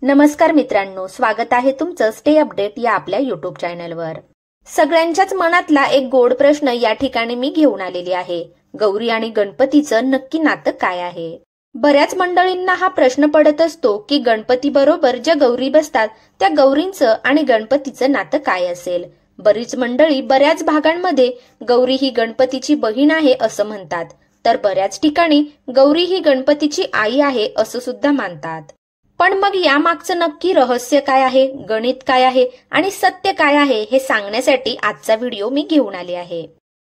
नमस्कार मित्रांनो, स्वागत आहे तुमचं स्टे अपडेट या आपल्या युट्यूब चॅनलवर। सगळ्यांच्याच मनातला एक गोड प्रश्न या ठिकाणी मी घेऊन आलेली आहे। गौरी आणि गणपतीचं नक्की नातं काय आहे? बऱ्याच मंडळींना हा प्रश्न पडत असतो की गणपती बरोबर ज्या गौरी बसतात त्या गौरींचं आणि गणपतीचं नातं काय असेल। बरीच मंडळी बऱ्याच भागांमध्ये गौरी ही गणपतीची बहीण आहे असं म्हणतात, तर बऱ्याच ठिकाणी गौरी ही गणपतीची आई आहे असं सुद्धा मानतात। पण मग यामागचं नक्की रहस्य काय आहे, गणित काय आहे आणि सत्य काय आहे हे सांगण्यासाठी आजचा व्हिडिओ मी घेऊन आले आहे।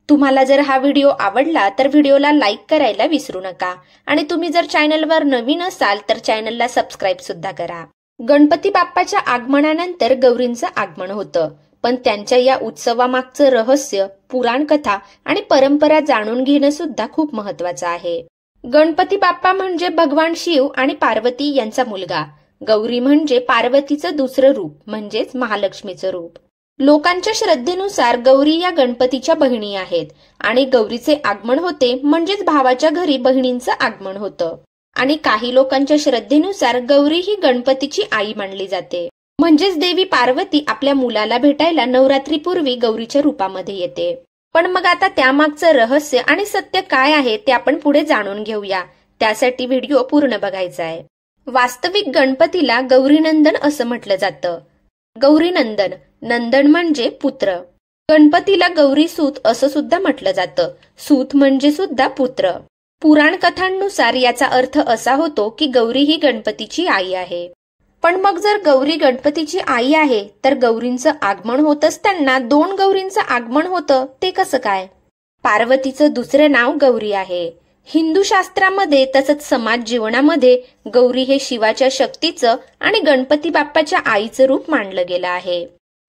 तुम्हाला जर हा व्हिडिओ आवडला तर व्हिडिओला लाईक करायला विसरू नका आणि तुम्ही जर चॅनलवर नवीन असाल तर चॅनलला सबस्क्राईब सुद्धा करा। गणपती बाप्पाच्या आगमनानंतर गौरींचं आगमन होतं, पण त्यांच्या या उत्सवामागचं रहस्य, पुराण कथा आणि परंपरा जाणून घेणं सुद्धा खूप महत्त्वाचं आहे। गणपती बाप्पा म्हणजे भगवान शिव आणि पार्वती यांचा मुलगा, गौरी म्हणजे पार्वतीचं दुसरं रूप म्हणजेच महालक्ष्मीचं रूप। लोकांच्या श्रद्धेनुसार गौरी या गणपतीच्या बहिणी आहेत आणि गौरीचे आगमन होते म्हणजेच भावाच्या घरी बहिणींचं आगमन होतं। आणि काही लोकांच्या श्रद्धेनुसार गौरी ही गणपतीची आई मानली जाते, म्हणजेच देवी पार्वती आपल्या मुलाला भेटायला नवरात्रीपूर्वी गौरीच्या रूपामध्ये येते। पण मग आता त्यामागचं रहस्य आणि सत्य काय आहे ते आपण पुढे जाणून घेऊया, त्यासाठी व्हिडिओ पूर्ण बघायचा आहे। वास्तविक गणपतीला गौरीनंदन असं म्हटलं जातं। गौरीनंदन, नंदन म्हणजे पुत्र। गणपतीला गौरी सूत असं सुद्धा म्हटलं जातं, सूत म्हणजे सुद्धा पुत्र। पुराण कथांनुसार याचा अर्थ असा होतो की गौरी ही गणपतीची आई आहे। पण मग जर गौरी गणपतीची आई आहे तर गौरींचं आगमन होत असताना दोन गौरींचं आगमन होतं ते कसं काय? पार्वतीचं दुसरे नाव गौरी आहे। हिंदू शास्त्रामध्ये तसंच समाज जीवनामध्ये गौरी हे शिवाच्या शक्तीचं आणि गणपती बाप्पाच्या आईचं रूप मानलं गेलं आहे।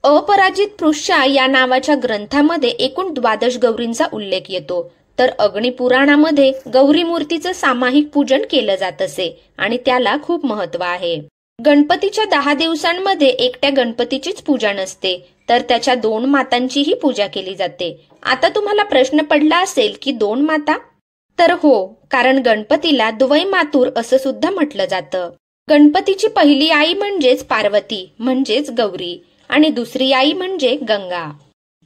अपराजित पृष्ठा या नावाच्या ग्रंथामध्ये एकूण 12 गौरींचा उल्लेख येतो, तर अग्निपुराणामध्ये गौरी मूर्तीचं सामायिक पूजन केलं जात असे आणि त्याला खूप महत्त्व आहे। गणपतीच्या 10 दिवसांमध्ये एकट्या गणपतीचीच पूजा नसते, तर त्याच्या 2 मातांचीही पूजा केली जाते। आता तुम्हाला प्रश्न पडला असेल की 2 माता? तर हो, कारण गणपतीला द्वै मातुर असं सुद्धा म्हटलं जातं। गणपतीची पहिली आई म्हणजेच पार्वती म्हणजेच गौरी आणि दुसरी आई म्हणजे गंगा।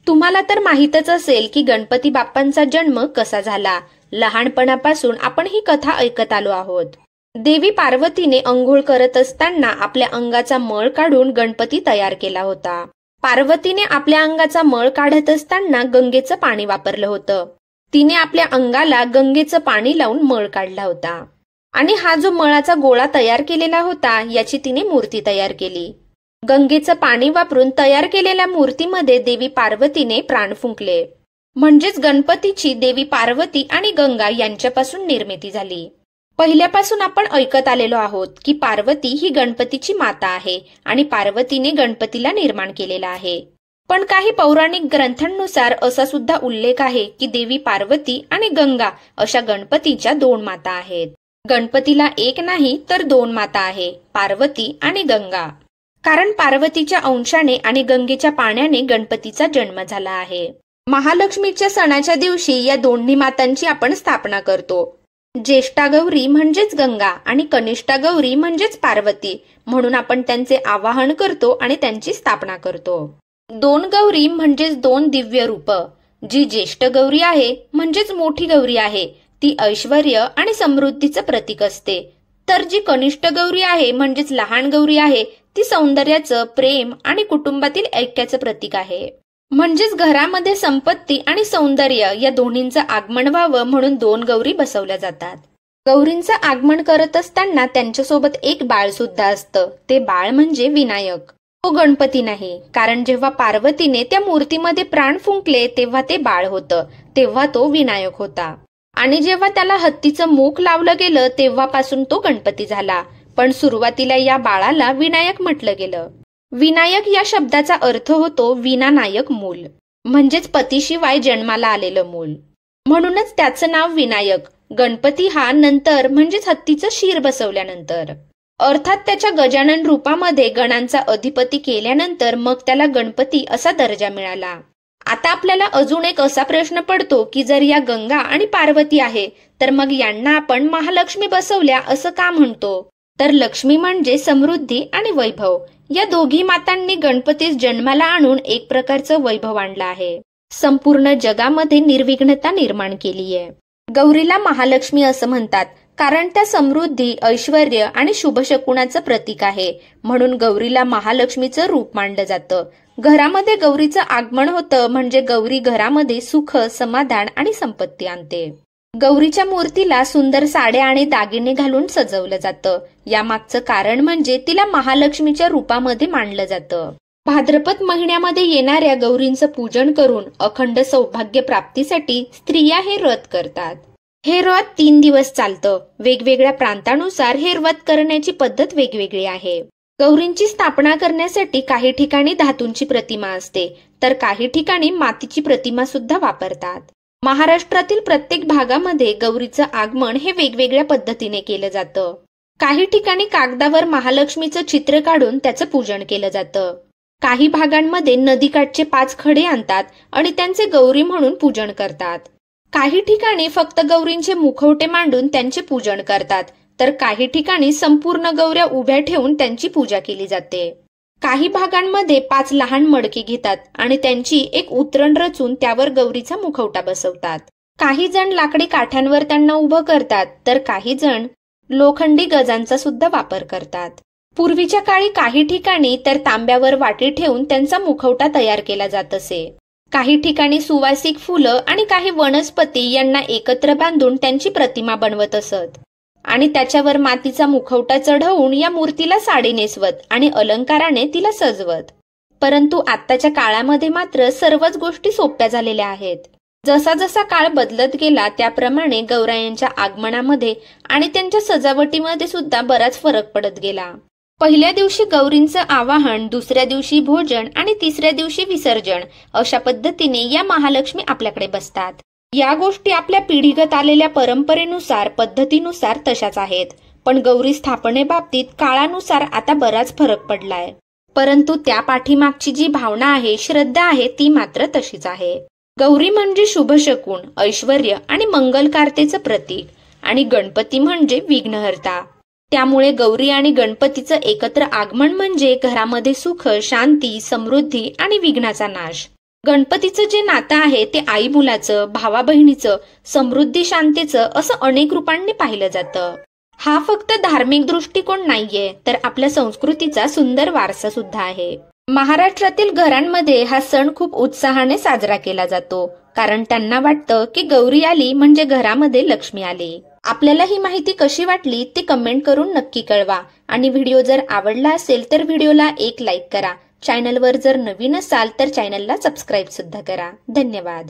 तुम्हाला तर माहीतच असेल की गणपती बाप्पांचा जन्म कसा झाला। लहानपणापासून आपण ही कथा ऐकत आलो आहोत। देवी पार्वतीने अंघोळ करत असताना आपल्या अंगाचा मळ काढून गणपती तयार केला होता। पार्वतीने आपल्या अंगाचा मळ काढत असताना गंगेचं पाणी वापरलं होतं। तिने आपल्या अंगाला गंगेचं पाणी लावून मळ काढला होता आणि हा जो मळाचा गोळा तयार केलेला होता याची तिने मूर्ती तयार केली। गंगेचं पाणी वापरून तयार केलेल्या मूर्तीमध्ये देवी पार्वतीने प्राण फुंकले, म्हणजेच गणपतीची देवी पार्वती आणि गंगा यांच्यापासून निर्मिती झाली। पहिल्यापासून आपण ऐकत आलेलो आहोत की पार्वती ही गणपतीची माता आहे आणि पार्वतीने गणपतीला निर्माण केलेला आहे। पण काही पौराणिक ग्रंथांनुसार असा सुद्धा उल्लेख आहे की देवी पार्वती आणि गंगा अशा गणपतीच्या 2 माता आहेत। गणपतीला एक नाही तर 2 माता आहे, पार्वती आणि गंगा। कारण पार्वतीच्या अंशाने आणि गंगेच्या पाण्याने गणपतीचा जन्म झाला आहे। महालक्ष्मीच्या सणाच्या दिवशी या दोन्ही मातांची आपण स्थापना करतो। ज्येष्ठा गौरी म्हणजेच गंगा आणि कनिष्ठा गौरी म्हणजेच पार्वती, म्हणून आपण त्यांचे आवाहन करतो आणि त्यांची स्थापना करतो। 2 गौरी म्हणजेच 2 दिव्य रूप। जी ज्येष्ठ गौरी आहे म्हणजेच मोठी गौरी आहे ती ऐश्वर्य आणि समृद्धीचं प्रतीक असते, तर जी कनिष्ठ गौरी आहे म्हणजेच लहान गौरी आहे ती सौंदर्याचं, प्रेम आणि कुटुंबातील ऐक्याचं प्रतीक आहे। म्हणजेच घरामध्ये संपत्ती आणि सौंदर्य या दोन्हींचं आगमन व्हावं म्हणून 2 गौरी बसवल्या जातात। गौरींचं आगमन करत असताना त्यांच्यासोबत एक बाळ सुद्धा असतं, ते बाळ म्हणजे विनायक। तो गणपती नाही, कारण जेव्हा पार्वतीने त्या मूर्तीमध्ये प्राण फुंकले तेव्हा ते बाळ होतं, तेव्हा तो विनायक होता। आणि जेव्हा त्याला हत्तीचं मुख लावलं गेलं तेव्हापासून तो गणपती झाला, पण सुरुवातीला या बाळाला विनायक म्हटलं गेलं। विनायक या शब्दाचा अर्थ होतो विनानायक मूल, म्हणजेच पतीशिवाय जन्माला आलेलं मूल, म्हणूनच त्याचं नाव विनायक। गणपती हा नंतर म्हणजेच हत्तीचं शिर बसवल्यानंतर, अर्थात त्याच्या गजानन रूपामध्ये गणांचा अधिपती केल्यानंतर मग त्याला गणपती असा दर्जा मिळाला। आता आपल्याला अजून एक असा प्रश्न पडतो की जर या गंगा आणि पार्वती आहे तर मग यांना आपण महालक्ष्मी बसवल्या असं का म्हणतो? तर लक्ष्मी म्हणजे समृद्धी आणि वैभव. या दोघी मातांनी गणपतीस जन्माला आणून एक प्रकारचं वैभव आणलं आहे. संपूर्ण जगामध्ये निर्विघ्नता निर्माण केली आहे. गौरीला महालक्ष्मी असं म्हणतात कारण त्या समृद्धी, ऐश्वर्य आणि शुभशकुनाचं प्रतीक आहे. म्हणून गौरीला महालक्ष्मीचं रूप मानलं जातं. घरामध्ये गौरीचं आगमन होतं म्हणजे गौरी घरामध्ये सुख, समाधान आणि संपत्ती आणते. गौरीच्या मूर्तीला सुंदर साड्या आणि दागिने घालून सजवलं जातं. यामागचं कारण म्हणजे तिला महालक्ष्मीच्या रूपामध्ये मानलं जातं. भाद्रपद महिन्यामध्ये येणाऱ्या गौरींचं पूजन करून अखंड सौभाग्य प्राप्तीसाठी स्त्रिया हे व्रत करतात. हे व्रत 3 दिवस चालतं. वेगवेगळ्या प्रांतानुसार हे व्रत करण्याची पद्धत वेगवेगळी आहे. गौरींची स्थापना करण्यासाठी काही ठिकाणी धातूंची प्रतिमा असते, तर काही ठिकाणी मातीची प्रतिमा सुद्धा वापरतात. महाराष्ट्रातील प्रत्येक भागामध्ये गौरीचं आगमन हे वेगवेगळ्या पद्धतीने केलं जातं. काही ठिकाणी कागदावर महालक्ष्मीचं चित्र काढून त्याचं पूजन केलं जातं. काही भागांमध्ये नदीकाठचे 5 खडे आणतात आणि त्यांचे गौरी म्हणून पूजन करतात. काही ठिकाणी फक्त गौरींचे मुखवटे मांडून त्यांचे पूजन करतात, तर काही ठिकाणी संपूर्ण गौऱ्या उभ्या ठेवून त्यांची पूजा केली जाते. काही भागांमध्ये 5 लहान मडके घेतात आणि त्यांची एक उतरण रचून त्यावर गौरीचा मुखवटा बसवतात. काही जण लाकडी काठ्यांवर त्यांना उभं करतात, तर काही जण लोखंडी गजांचा सुद्धा वापर करतात. पूर्वीच्या काळी काही ठिकाणी तर तांब्यावर वाटी ठेवून त्यांचा मुखवटा तयार केला जात असे. काही ठिकाणी सुवासिक फुलं आणि काही वनस्पती यांना एकत्र बांधून त्यांची प्रतिमा बनवत असत आणि त्याच्यावर मातीचा मुखवटा चढवून या मूर्तीला साडी नेसवत आणि अलंकाराने तिला सजवत. परंतु आत्ताच्या काळामध्ये मात्र सर्वच गोष्टी सोप्या झालेल्या आहेत. जसा जसा काळ बदलत गेला त्याप्रमाणे गौरायांच्या आगमनामध्ये आणि त्यांच्या सजावटीमध्ये सुद्धा बराच फरक पडत गेला. पहिल्या दिवशी गौरींचं आवाहन, दुसऱ्या दिवशी भोजन आणि तिसऱ्या दिवशी विसर्जन अशा पद्धतीने या महालक्ष्मी आपल्याकडे बसतात. या गोष्टी आपल्या पिढीगत आलेल्या परंपरेनुसार, पद्धतीनुसार तशाच आहेत. पण गौरी स्थापनेबाबतीत काळानुसार आता बराच फरक पडलाय. परंतु त्या पाठीमागची जी भावना आहे, श्रद्धा आहे, ती मात्र तशीच आहे. गौरी म्हणजे शुभशकुन, ऐश्वर्य आणि मंगलकारतेचं प्रतीक आणि गणपती म्हणजे विघ्नहर्ता. त्यामुळे गौरी आणि गणपतीचं एकत्र आगमन म्हणजे घरामध्ये सुख, शांती, समृद्धी आणि विघ्नाचा नाश. गणपतीचं जे नातं आहे ते आई मुलाचं, भावा बहिणीचं, समृद्धी शांतीचं असं अनेक रूपांनी पाहिलं जातं. हा फक्त धार्मिक दृष्टिकोन नाहीये, तर आपल्या संस्कृतीचा सुंदर वारसा सुद्धा आहे. महाराष्ट्रातील घरांमध्ये हा सण खूप उत्साहाने साजरा केला जातो, कारण त्यांना वाटतं की गौरी आली म्हणजे घरामध्ये लक्ष्मी आली. आपल्याला ही माहिती कशी वाटली ते कमेंट करून नक्की कळवा आणि व्हिडिओ जर आवडला असेल तर व्हिडिओला एक लाईक करा. चॅनलवर जर नवीन असाल तर चॅनलला सबस्क्राईब सुद्धा करा. धन्यवाद.